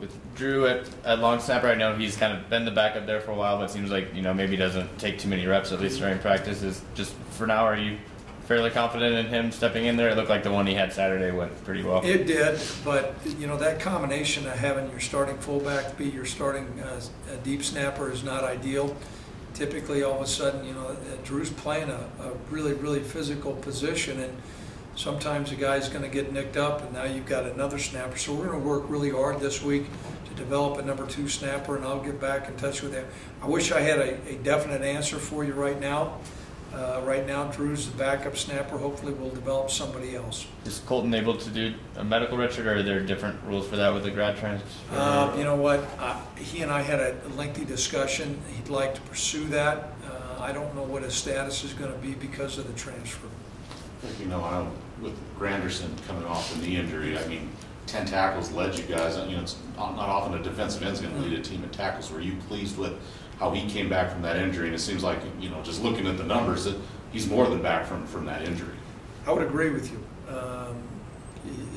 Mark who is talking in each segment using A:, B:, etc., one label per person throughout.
A: with Drew at long snapper, I know he's kind of been the backup there for a while, but it seems like, maybe doesn't take too many reps, at least during practices. Just for now, are you fairly confident in him stepping in there? It looked like the one he had Saturday went pretty well.
B: It did, but that combination of having your starting fullback be your starting deep snapper is not ideal. Typically, all of a sudden, Drew's playing a really, really physical position, and sometimes the guy's going to get nicked up, and now you've got another snapper. So we're going to work really hard this week to develop a number 2 snapper, and I'll get back in touch with him. I wish I had a definite answer for you right now. Right now, Drew's the backup snapper. Hopefully, we'll develop somebody else.
A: Is Colton able to do a medical redshirt, or are there different rules for that with the grad transfer?
B: You know what? He and I had a lengthy discussion. He'd like to pursue that. I don't know what his status is going to be because of the transfer.
C: I know with Granderson coming off the knee injury, 10 tackles led you guys. It's not often a defensive end's going to lead a team in tackles. Were you pleased with how he came back from that injury? And it seems like, just looking at the numbers, that he's more than back from that injury.
B: I would agree with you.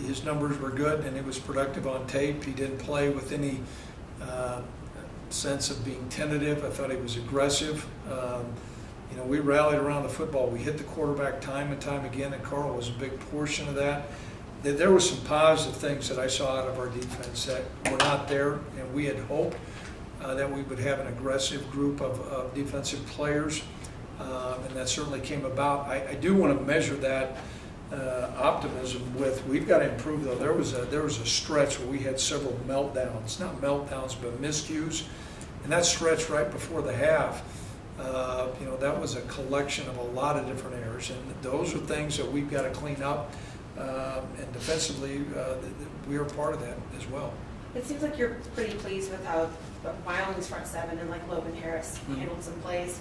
B: His numbers were good, and it was productive on tape. He didn't play with any sense of being tentative. I thought he was aggressive. We rallied around the football. We hit the quarterback time and time again, and Carl was a big portion of that. There were some positive things that I saw out of our defense that were not there, and we had hoped that we would have an aggressive group of defensive players, and that certainly came about. I do want to measure that optimism with, we've got to improve though. There was a stretch where we had several meltdowns, not meltdowns, but miscues, and that stretch right before the half, that was a collection of a lot of different errors, and those are things that we've got to clean up, and defensively, we are part of that as well.
D: It seems like you're pretty pleased with how Wyoming's front seven and like Logan Harris handled some plays.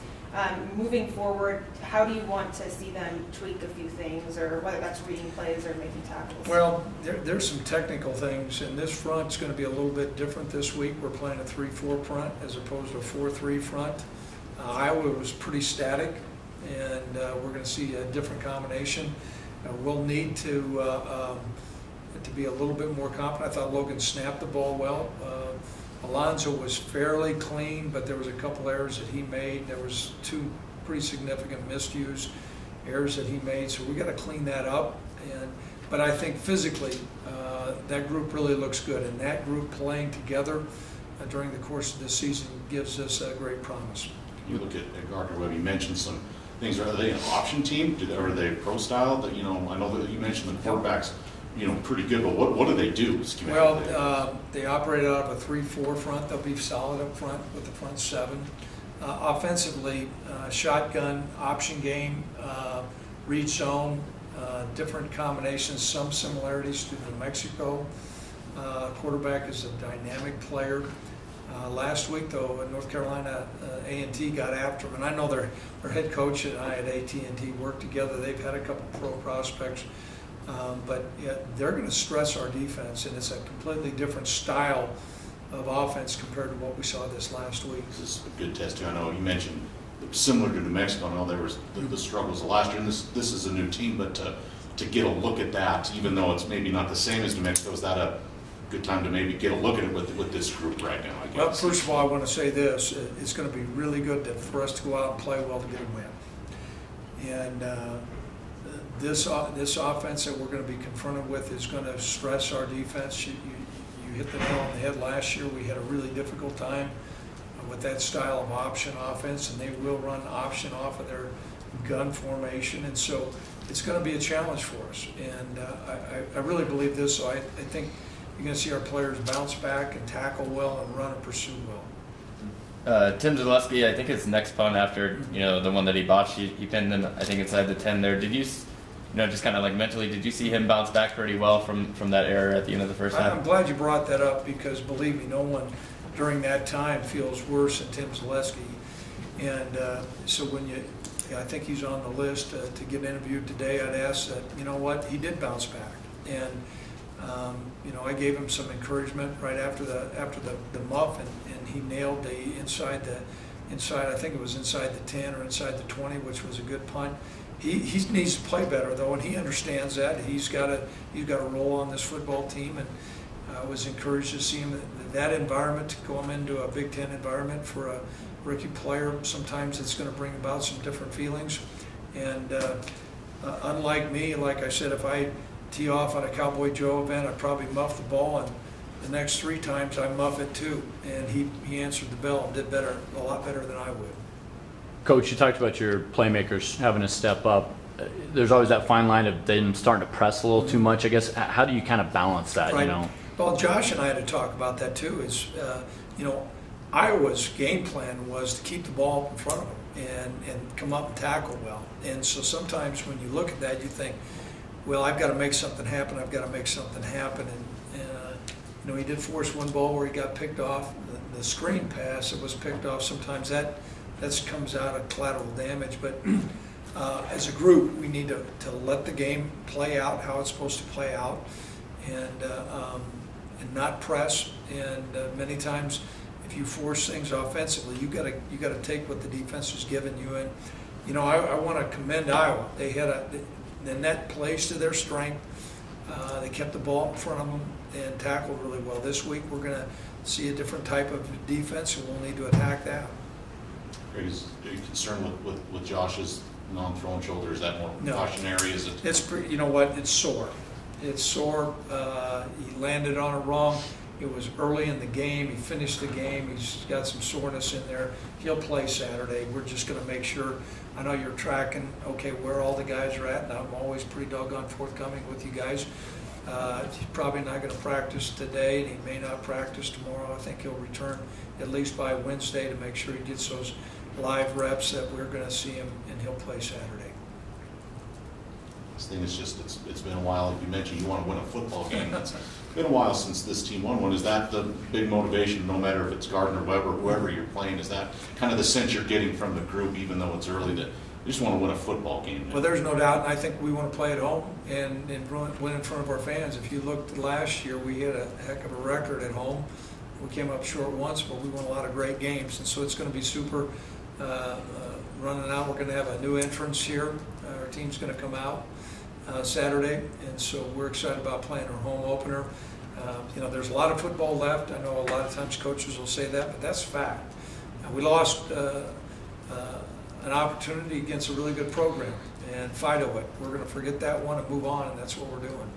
D: Moving forward, how do you want to see them tweak a few things, or whether that's reading plays or making tackles?
B: Well, there's some technical things, and this front's going to be a little bit different this week. We're playing a 3-4 front as opposed to a 4-3 front. Iowa was pretty static, and we're going to see a different combination. We'll need to be a little bit more confident. I thought Logan snapped the ball well. Alonzo was fairly clean, but there was a couple errors that he made. There was 2 pretty significant miscues, errors that he made, so we got to clean that up. But I think physically, that group really looks good, and that group playing together during the course of this season gives us a great promise.
C: You look at Gardner-Webb, you mentioned some things. Are they an option team? Are they pro style? That I know that you mentioned the quarterbacks, pretty good, but what do they do?
B: Well, they operate out of a 3-4 front. They'll be solid up front with the front 7. Offensively, shotgun, option game, read zone, different combinations, some similarities to New Mexico. Quarterback is a dynamic player. Last week, though, North Carolina A&T got after him, and I know their head coach and I at AT&T worked together. They've had a couple pro prospects, but yeah, they're going to stress our defense, and it's a completely different style of offense compared to what we saw this last week.
C: This is a good test too. I know you mentioned similar to New Mexico. I know there was the struggles last year, and this is a new team, but to get a look at that, even though it's maybe not the same as New Mexico, is that a good time to maybe get a look at it with this group right now, I guess?
B: Well, first of all, I want to say this. It's going to be really good for us to go out and play well to get a win. And this offense that we're going to be confronted with is going to stress our defense. You hit the nail on the head last year. We had a really difficult time with that style of option offense, and they will run option off of their gun formation. And so it's going to be a challenge for us. And I really believe this. So I think you're going to see our players bounce back and tackle well and run and pursue well.
A: Tim Zaleski, I think his next punt after the one that he botched, he pinned in, I think, inside the 10 there. Did you, just kind of like mentally, did you see him bounce back pretty well from that error at the end of the first half?
B: I'm glad you brought that up, because believe me, no one during that time feels worse than Tim Zaleski. And so when I think he's on the list to get interviewed today. I'd ask that, he did bounce back. And I gave him some encouragement right after the muff, and he nailed the inside. I think it was inside the 10 or inside the 20, which was a good punt. He needs to play better though, and he understands that. He's got a role on this football team, and I was encouraged to see him that environment, to go into a Big Ten environment for a rookie player, sometimes it's going to bring about some different feelings. And unlike me, like I said, if I tee off on a Cowboy Joe event, I'd probably muff the ball, and the next 3 times I muff it too. And he answered the bell and did better, a lot better than I would.
E: Coach, you talked about your playmakers having to step up. There's always that fine line of them starting to press a little too much. I guess, how do you kind of balance that?
B: Right.
E: You know.
B: Well, Josh and I had to talk about that too. Is Iowa's game plan was to keep the ball in front of them and come up and tackle well. And so sometimes when you look at that, you think, well, I've got to make something happen. I've got to make something happen. And he did force one ball where he got picked off. The screen pass that was picked off. Sometimes that comes out of collateral damage. But as a group, we need to let the game play out how it's supposed to play out, and not press. And many times, if you force things offensively, you got to take what the defense is giving you. And I want to commend Iowa. They had the net plays to their strength. They kept the ball in front of them and tackled really well. This week, we're going to see a different type of defense, and we'll need to attack that.
C: Are you concerned with Josh's non-thrown shoulder? Is that more
B: No.
C: cautionary? Is it?
B: It's you know what? It's sore. It's sore. He landed on it wrong. It was early in the game. He finished the game. He's got some soreness in there. He'll play Saturday. We're just going to make sure. I know you're tracking, okay, where all the guys are at, and I'm always pretty doggone forthcoming with you guys. He's probably not going to practice today, and he may not practice tomorrow. I think he'll return at least by Wednesday to make sure he gets those live reps that we're going to see him, and he'll play Saturday.
C: This thing is just, it's been a while. Like you mentioned, you want to win a football game. It's been a while since this team won one. Is that the big motivation, no matter if it's Gardner-Webb or whoever you're playing? Is that kind of the sense you're getting from the group, even though it's early, that you just want to win a football game?
B: Well, there's no doubt, and I think we want to play at home and win in front of our fans. If you looked last year, we had a heck of a record at home. We came up short once, but we won a lot of great games, and so it's going to be super running out. We're going to have a new entrance here. Our team's going to come out Saturday, and so we're excited about playing our home opener. There's a lot of football left. I know a lot of times coaches will say that, but that's fact. We lost an opportunity against a really good program, and fight over it. We're going to forget that one and move on, and that's what we're doing.